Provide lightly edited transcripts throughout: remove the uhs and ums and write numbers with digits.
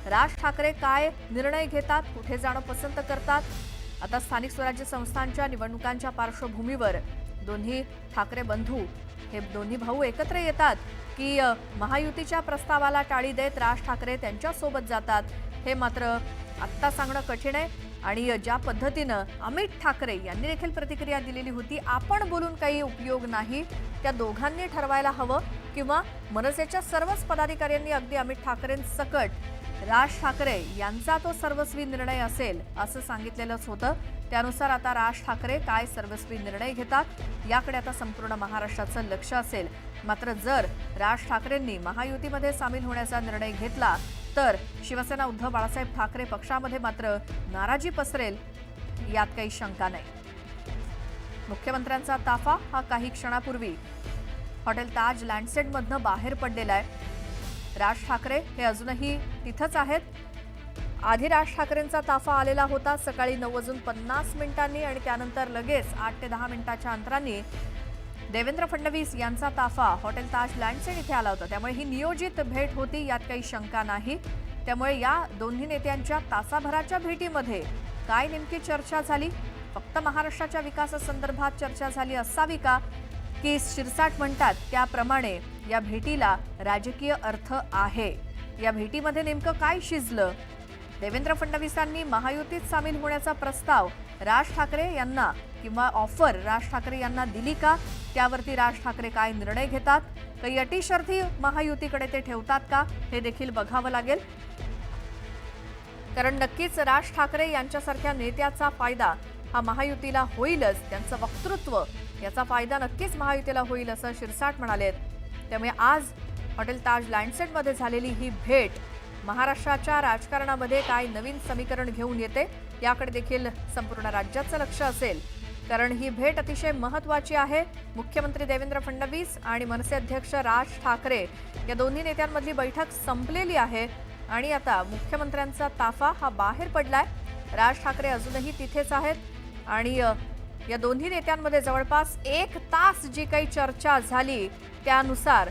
राज ठाकरे काय निर्णय घेतात, कुठे जाणं पसंत करतात? आता स्थानिक स्वराज्य संस्थांच्या निवडणुकांच्या पार्श्वभूमीवर दोन्ही ठाकरे बंधू हे दोन्ही भाऊ एकत्र येतात की महायुतीच्या प्रस्तावाला टाळी देत राज ठाकरे त्यांच्यासोबत जातात, हे मात्र आत्ता सांगणं कठीण आहे। आणि ज्या पद्धतीनं अमित ठाकरे यांनी देखील प्रतिक्रिया दिलेली होती, आपण बोलून काही उपयोग नाही, त्या दोघांनी ठरवायला हवं, किंवा मनसेच्या सर्वच पदाधिकाऱ्यांनी अगदी अमित ठाकरेंसकट राज ठाकरे यांचा तो सर्वस्वी निर्णय असेल असं सांगितलेलंच होतं। त्यानुसार आता राज ठाकरे काय सर्वस्वी निर्णय घेतात याकडे आता संपूर्ण महाराष्ट्राचं लक्ष असेल। मात्र जर राज ठाकरेंनी महायुतीमध्ये सामील होण्याचा निर्णय घेतला तर शिवसेना उद्धव बाळासाहेब ठाकरे पक्षामध्ये मात्र नाराजी पसरेल यात काही शंका नाही। मुख्यमंत्र्यांचा ताफा हा काही क्षणापूर्वी हॉटेल ताज लँडसेटमधनं बाहेर पडलेला आहे। राज ठाकरे हे अजूनही तिथंच आहेत। आधी राज ठाकरेंचा ताफा आलेला होता सकाळी 9:50 आणि त्यानंतर लगेच 8 ते 10 मिनिटाच्या अंतराने देवेंद्र फडणवीस यांचा ताफा हॉटेल ताज लँडसेट इथे आला होता। त्यामुळे ही नियोजित भेट होती यात काही शंका नाही। त्यामुळे या दोन्ही नेत्यांच्या तासाभराच्या भेटीमध्ये काय नेमकी चर्चा झाली, फक्त महाराष्ट्राच्या विकासासंदर्भात चर्चा झाली असावी का, की शिरसाट म्हणतात त्याप्रमाणे या भेटीला राजकीय अर्थ आहे? या भेटीमध्ये नेमकं काय शिजलं? देवेंद्र फडणवीसांनी महायुतीत सामील होण्याचा प्रस्ताव राज ठाकरे यांना किंवा ऑफर राज ठाकरे यांना दिली का? त्यावरती राज ठाकरे काय निर्णय घेतात? काही अटी शर्ती महायुतीकडे ते ठेवतात का, हे देखील बघावं लागेल। कारण नक्कीच राज ठाकरे यांच्यासारख्या नेत्याचा फायदा हा महायुतीला होईलच, त्यांचं वक्तृत्व याचा फायदा नक्कीच महायुतीला होईल असं शिरसाट म्हणालेत। त्यामुळे आज हॉटेल ताज लँडसेटमध्ये झालेली ही भेट महाराष्ट्राच्या राजकारणामध्ये काय नवीन समीकरण घेऊन येते याकडे देखील संपूर्ण राज्याचं लक्ष असेल। कारण ही भेट अतिशय महत्त्वाची आहे। मुख्यमंत्री देवेंद्र फडणवीस आणि मनसे अध्यक्ष राज ठाकरे या दोन्ही नेत्यांमधली बैठक संपलेली आहे आणि आता मुख्यमंत्र्यांचा ताफा हा बाहेर पडलाय। राज ठाकरे अजूनही तिथेच आहेत आणि या दोन्ही नेत्यांमध्ये जवळपास 1 तास जी काही चर्चा झाली त्यानुसार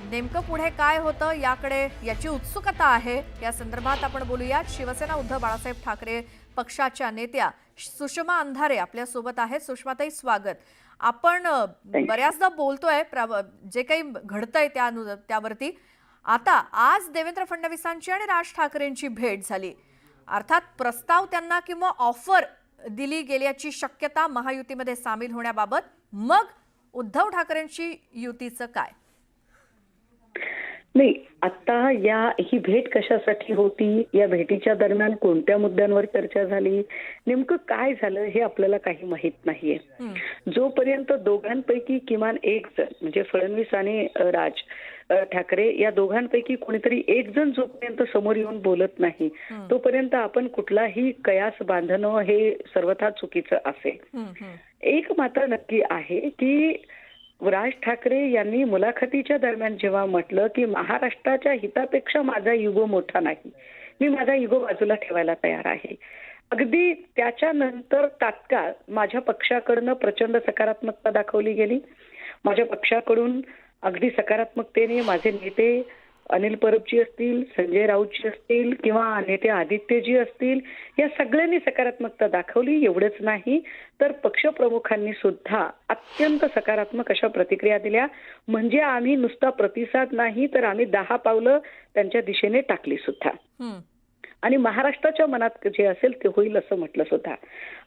नेमकं पुढे काय होतं याकडे याची उत्सुकता आहे। या संदर्भात आपण बोलूयात। शिवसेना उद्धव बाळासाहेब ठाकरे पक्षाच्या नेत्या सुषमा अंधारे आपल्या सोबत आहेत। सुषमाताई, स्वागत। आपण बऱ्याचदा बोलतोय जे काही घडतंय त्यावरती। आता आज देवेंद्र फडणवीसांची आणि राज ठाकरेंची भेट झाली, अर्थात प्रस्ताव त्यांना किंवा ऑफर दिली गेल्याची शक्यता महायुतीमध्ये सामील होण्याबाबत। मग उद्धव ठाकरेंची युतीचं काय? नाही, आता ही भेट कशासाठी होती, या भेटीच्या दरम्यान कोणत्या मुद्द्यांवर चर्चा झाली, नेमकं काय झालं हे आपल्याला काही माहित नाहीये। जोपर्यंत दोघांपैकी किमान एक जण म्हणजे फडणवीस आणि राज ठाकरे या दोघांपैकी कोणीतरी एक जण जोपर्यंत समोर येऊन बोलत नाही तोपर्यंत आपण कुठलाही कयास बांधणं हे सर्वथा चुकीचं असेल। एक मात्र नक्की आहे की राज ठाकरे यांनी मुलाखतीच्या दरम्यान जेव्हा म्हटलं की महाराष्ट्राच्या हितापेक्षा माझा इगो मोठा नाही, मी माझा इगो बाजूला ठेवायला तयार आहे, अगदी त्याच्यानंतर तात्काळ माझ्या पक्षाकडनं प्रचंड सकारात्मकता दाखवली गेली। माझ्या पक्षाकडून अगदी सकारात्मकतेने माझे नेते अनिल परबजी असतील, संजय राऊतजी असतील किंवा नेते आदित्यजी असतील, या सगळ्यांनी सकारात्मकता दाखवली। एवढंच नाही तर पक्षप्रमुखांनी सुद्धा अत्यंत सकारात्मक अशा प्रतिक्रिया दिल्या। म्हणजे आम्ही नुसता प्रतिसाद नाही तर आम्ही 10 पावलं त्यांच्या दिशेने टाकली सुद्धा। आणि महाराष्ट्राच्या मनात जे असेल ते होईल असं म्हटलं सुद्धा।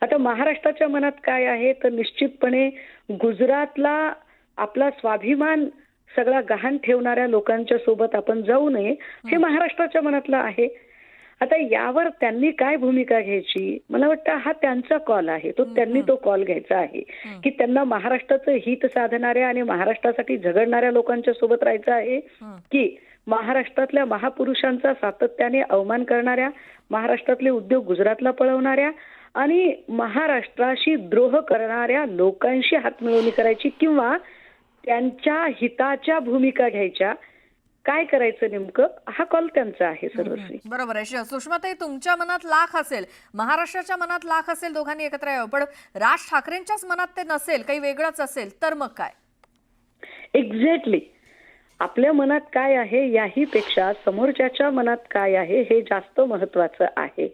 आता महाराष्ट्राच्या मनात काय आहे तर निश्चितपणे गुजरातला आपला स्वाभिमान सगळा गहाण ठेवणाऱ्या लोकांच्या सोबत आपण जाऊ नये हे महाराष्ट्राच्या मनातलं आहे। आता यावर त्यांनी काय भूमिका घ्यायची, मला वाटतं हा त्यांचा कॉल आहे, त्यांनी तो कॉल घ्यायचा आहे की त्यांना महाराष्ट्राचं हित साधणाऱ्या आणि महाराष्ट्रासाठी झगडणाऱ्या लोकांच्या सोबत राहायचं आहे की महाराष्ट्रातल्या महापुरुषांचा सातत्याने अवमान करणाऱ्या, महाराष्ट्रातले उद्योग गुजरातला पळवणाऱ्या आणि महाराष्ट्राशी द्रोह करणाऱ्या लोकांशी हातमिळवणी करायची किंवा त्यांच्या हिताच्या भूमिका घ्यायच्या, काय करायचं नेमकं, हा कॉल त्यांचा आहे सर्वस्वी। बरोबर आहे। सुषमाताई, तुमच्या मनात लाख असेल, महाराष्ट्राच्या मनात लाख असेल दोघांनी एकत्र यावं, पण राज ठाकरेंच्याच मनात ते नसेल, काही वेगळंच असेल तर मग काय? एक्झॅक्टली। आपल्या मनात काय आहे याही पेक्षा समोरच्याच्या मनात काय आहे हे जास्त महत्वाचं आहे.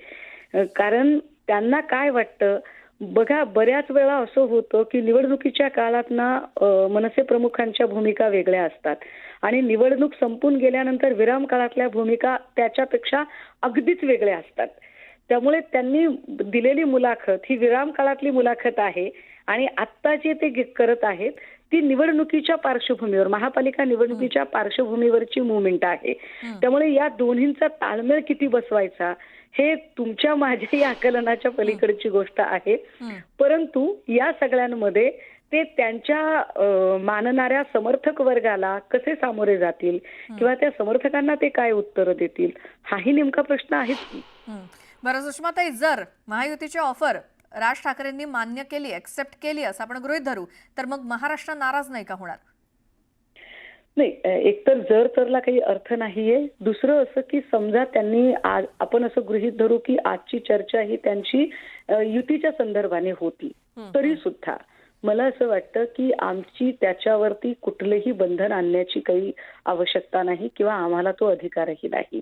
कारण त्यांना काय वाटतं, बघा बऱ्याच वेळा असं होतं की निवडणुकीच्या काळात ना मनसे प्रमुखांच्या भूमिका वेगळ्या असतात आणि निवडणूक संपून गेल्यानंतर विराम काळातल्या भूमिका त्याच्यापेक्षा अगदीच वेगळ्या असतात. त्यामुळे त्यांनी दिलेली मुलाखत ही विराम काळातली मुलाखत आहे आणि आत्ता जे ते करत आहेत ती निवडणुकीच्या पार्श्वभूमीवर, महापालिका निवडणुकीच्या पार्श्वभूमीवरची मुवमेंट आहे. त्यामुळे या दोन्हींचा ताळमेळ किती बसवायचा हे तुमच्या माझ्याही आकलनाच्या पलीकडची गोष्ट आहे. परंतु या सगळ्यांमध्ये ते त्यांच्या मानणाऱ्या समर्थक वर्गाला कसे सामोरे जातील किंवा त्या समर्थकांना ते काय उत्तर देतील हाही नेमका प्रश्न आहेच. बरं सुषमाताई, जर महायुतीची ऑफर राज ठाकरेंनी मान्य केली, एक्सेप्ट केली असं आपण गृहीत धरू, तर मग महाराष्ट्र नाराज नाही का होणार? नाही, एकतर जर तरला काही अर्थ नाहीये. दुसरं असं की समजा त्यांनी आज आपण असं गृहीत धरू की आजची चर्चा ही त्यांची युतीच्या संदर्भाने होती, तरी सुद्धा मला असं वाटतं की आमची त्याच्यावरती कुठलेही बंधन आणण्याची काही आवश्यकता नाही किंवा आम्हाला तो अधिकारही नाही.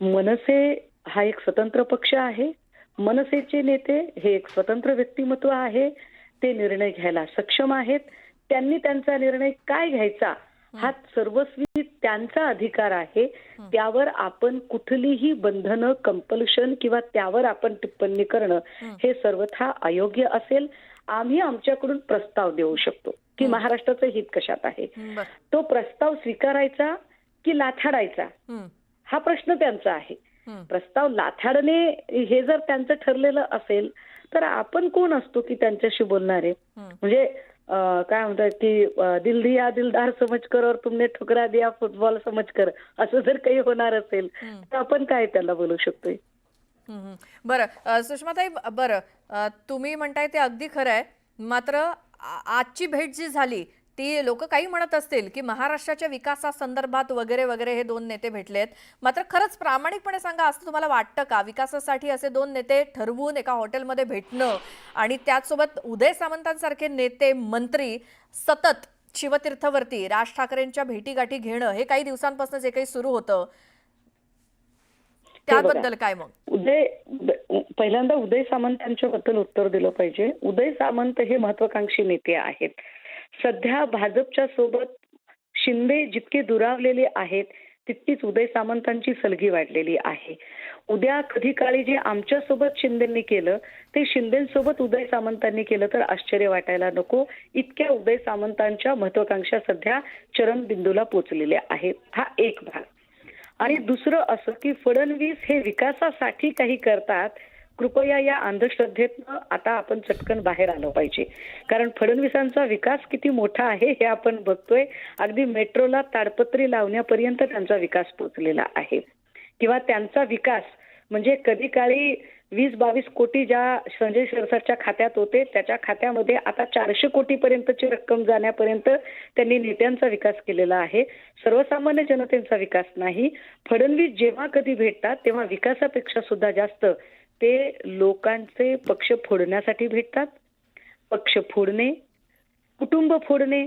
मनसे हा एक स्वतंत्र पक्ष आहे. मनसेचे नेते हे एक स्वतंत्र व्यक्तिमत्व आहे. ते निर्णय घ्यायला सक्षम आहेत. त्यांनी त्यांचा निर्णय काय घ्यायचा हा सर्वस्वी त्यांचा अधिकार आहे. त्यावर आपण कुठलीही बंधनं, कंपल्शन किंवा त्यावर आपण टिप्पणी करणं हे सर्वथा अयोग्य असेल. आम्ही आमच्याकडून प्रस्ताव देऊ शकतो की महाराष्ट्राचं हित कशात आहे. तो प्रस्ताव स्वीकारायचा की लाथाडायचा हा प्रश्न त्यांचा आहे. प्रस्ताव लाथाडणे हे जर त्यांचं ठरलेलं असेल तर आपण कोण असतो की त्यांच्याशी बोलणारे. म्हणजे काय म्हणतात की दिल दिया दिलदार समजकर और तुमने ठुकरा दिया फुटबॉल समजकर असं जर काही होणार असेल तर आपण काय त्याला बोलू शकतोय. बरं सुषमाताई, बरं तुम्ही म्हणताय ते अगदी खरं आहे. मात्र आजची भेट जी झाली ती लोक काही म्हणत असतील की महाराष्ट्राच्या विकासासंदर्भात वगैरे वगैरे हे दोन नेते भेटलेत. मात्र खरंच प्रामाणिकपणे सांगा, असं तुम्हाला वाटतं का विकासासाठी असे दोन नेते ठरवून एका हॉटेलमध्ये भेटणं आणि त्याचसोबत उदय सामंतांसारखे नेते, मंत्री सतत शिवतीर्थवरती राज ठाकरेंच्या भेटीगाठी घेणं हे काही दिवसांपासून जे काही सुरू होतं त्याबद्दल काय? मग पहिल्यांदा उदय सामंत यांच्याबद्दल उत्तर दिलं पाहिजे. उदय सामंत हे महत्वाकांक्षी नेते आहेत. सध्या भाजपच्या सोबत शिंदे जितके दुरावलेले आहेत तितकीच उदय सामंतांची सलगी वाढलेली आहे. उद्या कधी काळी जे आमच्या सोबत शिंदेंनी केलं ते शिंदेसोबत उदय सामंतांनी केलं तर आश्चर्य वाटायला नको. इतक्या उदय सामंतांच्या महत्वाकांक्षा सध्या चरमबिंदूला पोहोचलेल्या आहेत. हा एक भाग. आणि दुसरं असं की फडणवीस हे विकासासाठी काही करतात, कृपया या अंधश्रद्धेतनं आता आपण चटकन बाहेर आलो पाहिजे. कारण फडणवीसांचा विकास किती मोठा आहे हे आपण बघतोय. अगदी मेट्रोला ताडपत्री लावण्यापर्यंत त्यांचा विकास पोहोचलेला आहे. किंवा त्यांचा विकास म्हणजे कधी काळी 20-22 कोटी ज्या संजय शिरसाटच्या खात्यात होते त्याच्या खात्यामध्ये आता 400 कोटीपर्यंतची रक्कम जाण्यापर्यंत त्यांनी नेत्यांचा विकास केलेला आहे. सर्वसामान्य जनतेचा विकास नाही. फडणवीस जेव्हा कधी भेटतात तेव्हा विकासापेक्षा सुद्धा जास्त ते लोकांचे पक्ष फोडण्यासाठी भेटतात. पक्ष फोडणे, कुटुंब फोडणे,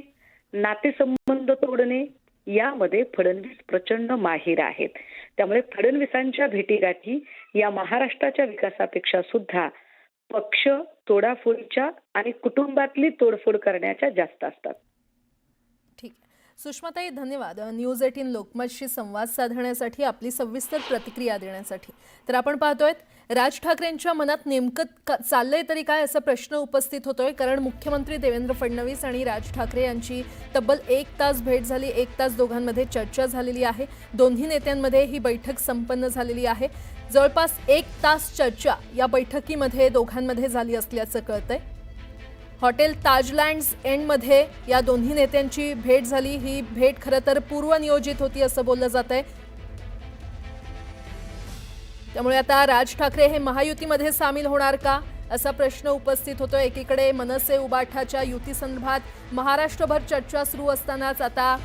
नातेसंबंध तोडणे यामध्ये फडणवीस प्रचंड माहिर आहेत. त्यामुळे फडणवीसांच्या भेटीगाठी या महाराष्ट्राच्या विकासापेक्षा सुद्धा पक्ष तोडाफोडीच्या आणि कुटुंबातली तोडफोड करण्याच्या जास्त असतात. ठीक. सुषमाताई, धन्यवाद न्यूज 18 लोकमतशी संवाद साधण्यासाठी, आपली सविस्तर प्रतिक्रिया देण्यासाठी. तर आपण पाहतोय राज ठाकरेंच्या मनात नेमकं चाललंय तरी काय असा प्रश्न उपस्थित होतोय. कारण मुख्यमंत्री देवेंद्र फडणवीस आणि राज ठाकरे यांची तब्बल 1 तास भेट झाली. 1 तास दोघांमध्ये चर्चा झालेली आहे. दोन्ही नेत्यांमध्ये ही बैठक संपन्न झालेली आहे. जवळपास 1 तास चर्चा या बैठकीमध्ये दोघांमध्ये झाली असल्याचं कळतंय. हॉटेल ताजलँड्स एंडमध्ये या दोन्ही नेत्यांची भेट झाली. ही भेट खरं तर पूर्वनियोजित होती असं बोललं जातंय. त्यामुळे आता राज ठाकरे हे महायुतीमध्ये सामील होणार का असा प्रश्न उपस्थित होतो. एकीकडे मनसे उबाठाच्या युतीसंदर्भात महाराष्ट्रभर चर्चा सुरू असतानाच आता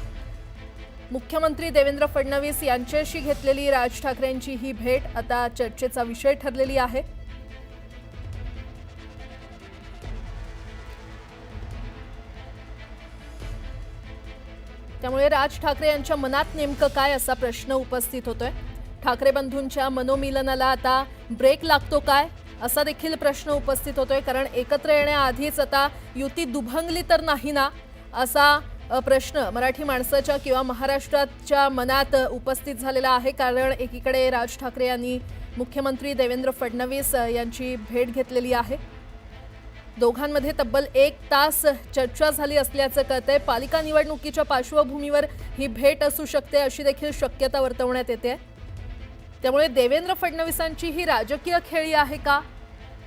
मुख्यमंत्री देवेंद्र फडणवीस यांच्याशी घेतलेली राज ठाकरेंची ही भेट आता चर्चेचा विषय ठरलेली आहे. त्यामुळे राज ठाकरे यांच्या मनात नेमकं काय असा प्रश्न उपस्थित होतोय. ठाकरे बंधूंच्या मनोमिलनाला आता ब्रेक लागतो काय असा देखील प्रश्न उपस्थित होतोय. कारण एकत्र येण्याआधीच आता युती दुभंगली तर नाही ना असा प्रश्न मराठी माणसाच्या किंवा महाराष्ट्राच्या मनात उपस्थित झालेला आहे. कारण एकीकडे राज ठाकरे यांनी मुख्यमंत्री देवेंद्र फडणवीस यांची भेट घेतलेली आहे. दोघांमध्ये तब्बल 1 तास चर्चा झाली असल्याचं कळतंय. पालिका निवडणुकीच्या पार्श्वभूमीवर ही भेट असू शकते अशी देखील शक्यता वर्तवण्यात येते. त्यामुळे देवेंद्र फडणवीसांची ही राजकीय खेळी आहे का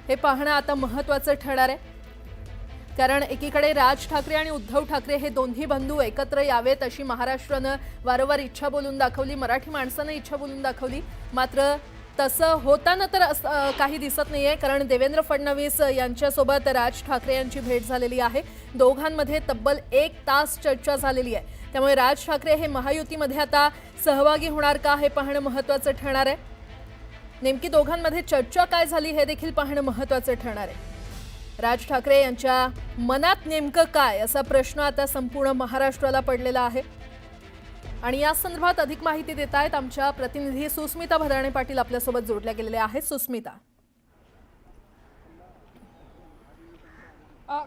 हे पाहणं आता महत्त्वाचं ठरणार आहे. कारण एकीकडे राज ठाकरे आणि उद्धव ठाकरे हे दोन्ही बंधू एकत्र यावेत अशी महाराष्ट्रानं वारंवार इच्छा बोलून दाखवली, मराठी माणसानं इच्छा बोलून दाखवली. मात्र तसं होताना तर काही दिसत नाहीये. कारण देवेंद्र फडणवीस यांच्यासोबत राज ठाकरे यांची भेट झालेली आहे. दोघांमध्ये तब्बल 1 तास चर्चा झालेली आहे. त्यामुळे राज ठाकरे हे महायुतीमध्ये आता सहभागी होणार का हे पाहणं महत्त्वाचं ठरणार आहे. नेमकी दोघांमध्ये चर्चा काय झाली हे देखील पाहणं महत्त्वाचं ठरणार आहे. राज ठाकरे यांच्या मनात नेमकं काय असा प्रश्न आता संपूर्ण महाराष्ट्राला पडलेला आहे. आणि या संदर्भात अधिक माहिती देत आहेत आमच्या प्रतिनिधी सुस्मिता भदाणे पाटील आपल्यासोबत जोडल्या गेलेल्या आहेत. सुस्मिता,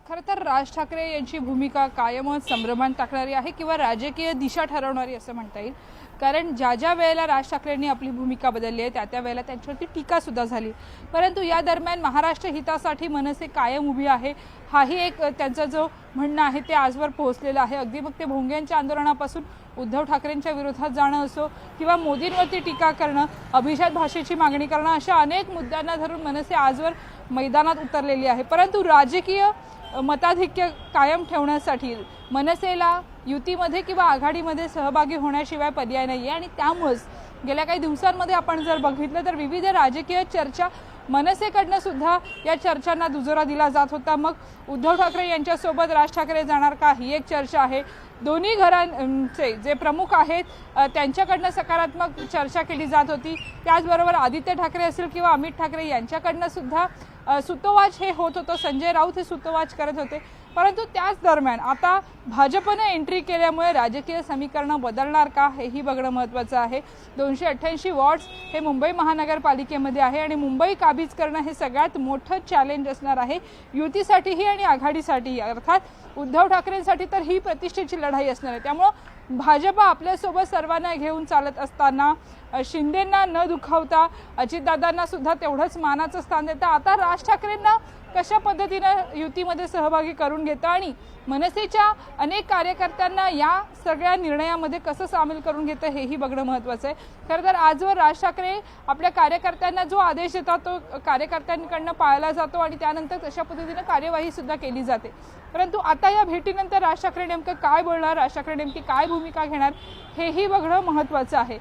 खरं तर राज ठाकरे यांची भूमिका कायमच संभ्रमात टाकणारी आहे किंवा राजकीय दिशा ठरवणारी असं म्हणता येईल. कारण ज्या वेळेला राज ठाकरेंनी आपली भूमिका बदलली आहे त्या वेळेला त्यांच्यावरती टीकासुद्धा झाली. परंतु या दरम्यान महाराष्ट्र हितासाठी मनसे कायम उभी आहे हाही एक त्यांचा जो म्हणणं आहे ते आजवर पोहोचलेलं आहे. अगदी मग ते भोंग्यांच्या आंदोलनापासून उद्धव ठाकरेंच्या विरोधात जाणं असो किंवा मोदींवरती टीका करणं, अभिजात भाषेची मागणी करणं, अशा अनेक मुद्द्यांना धरून मनसे आजवर मैदानात उतरलेली आहे. परंतु राजकीय मताधिक्य कायम ठेवण्यासाठी मनसेला युतीमध्ये किंवा आघाडीमध्ये सहभागी होण्याशिवाय पर्याय नाही आहे. आणि त्यामुळेच गेल्या काही दिवसांमध्ये आपण जर बघितलं तर विविध राजकीय चर्चा मनसेकडनं सुद्धा या चर्चांना दुजोरा दिला जात होता. मग उद्धव ठाकरे यांच्यासोबत राज ठाकरे जाणार का ही एक चर्चा आहे. दोन्ही घरांचे जे प्रमुख आहेत त्यांच्याकडनं सकारात्मक चर्चा केली जात होती. त्याचबरोबर आदित्य ठाकरे असेल किंवा अमित ठाकरे यांच्याकडनं सुद्धा सुतोवाच हे होत होतं. संजय राऊत हे सुतोवाच करत होते. परंतु त्याच दरम्यान आता भाजपनं एंट्री केल्यामुळे राजकीय समीकरणं बदलणार का हेही बघणं महत्त्वाचं आहे. 288 वॉर्ड्स हे मुंबई महानगरपालिकेमध्ये आहे आणि मुंबई काबीज करणं हे सगळ्यात मोठं चॅलेंज असणार आहे युतीसाठीही आणि आघाडीसाठीही. अर्थात उद्धव ठाकरेंसाठी तर ही प्रतिष्ठेची लढाई असणार आहे. त्यामुळं भाजप आपल्यासोबत सर्वांना घेऊन चालत असताना शिंदेंना न दुखावता अजितदादांना सुद्धा तेवढंच मानाचं स्थान देतं. आता राज ठाकरेंना कशा पद्धतीनं युतीमध्ये सहभागी करून घेतं आणि मनसेच्या अनेक कार्यकर्त्यांना या सगळ्या निर्णयामध्ये कसं सामील करून घेतं हेही बघणं महत्त्वाचं आहे. खरं तर आजवर राज ठाकरे आपल्या कार्यकर्त्यांना जो आदेश देतात तो कार्यकर्त्यांकडनं पाळला जातो आणि त्यानंतर तशा पद्धतीनं कार्यवाही सुद्धा केली जाते. परंतु आता या भेटीनंतर राज ठाकरे नेमकं काय बोलणार, राज ठाकरे नेमकी काय भूमिका घेणार हेही बघणं महत्त्वाचं आहे.